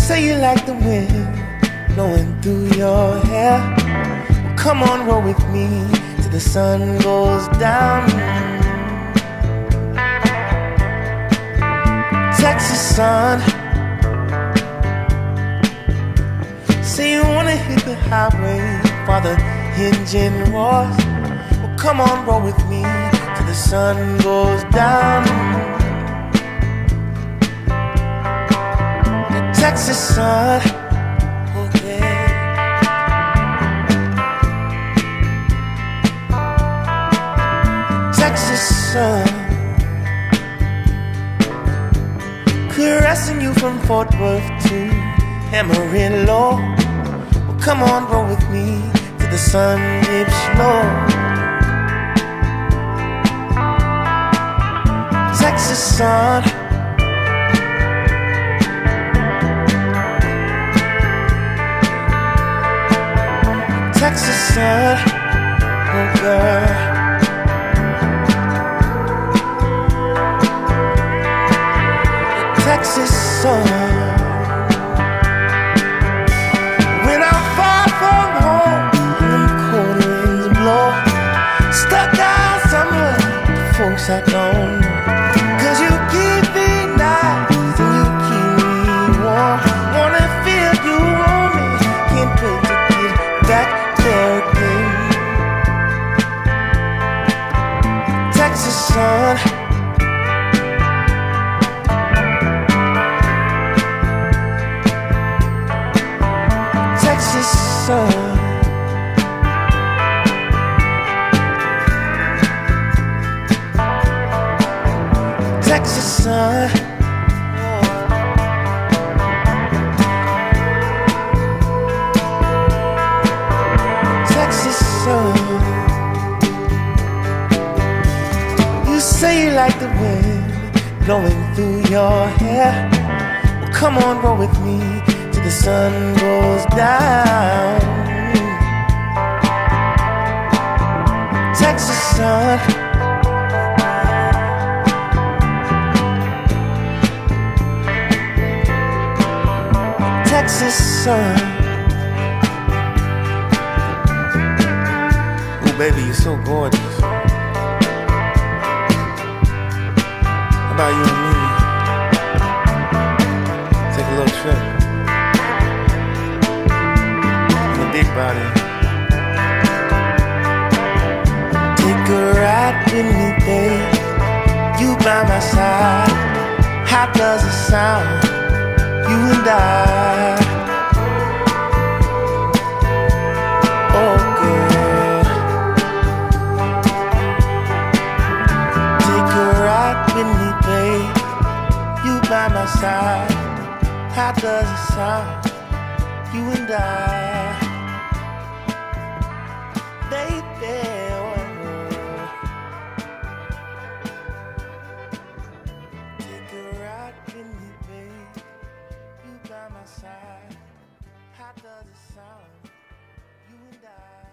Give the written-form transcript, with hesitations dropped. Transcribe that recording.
Say you like the wind blowing through your hair. Well, come on, roll with me till the sun goes down. Texas sun. Say you wanna hit the highway while the engine roars. Well, come on, roll with me till the sun goes down. Texas sun, okay. Texas sun, caressing you from Fort Worth to Amarillo. Well, come on, roll with me till the sun dips low. Texas sun. Texas sun, oh girl. Texas sun. When I'm far from home and them cold winds blow, stuck out somewhere, folks I don't know. 'Cause you keep me nice and you keep me warm. Wanna feel you on me, can't wait to get back there again. Texas sun. Texas sun. Texas sun. Texas sun. You say you like the wind blowing through your hair. Well, come on, roll with me till the sun goes down. Texas sun. Texas sun. Ooh, baby, you're so gorgeous. How about you and me? Take a little trip in the big body. Take a ride with me, babe. You by my side. How does it sound? You and I. Oh girl, take a ride with me, babe. You by my side. How does it sound? You and I, baby. Take a ride with me, babe. You by my side. How does it sound? You and I.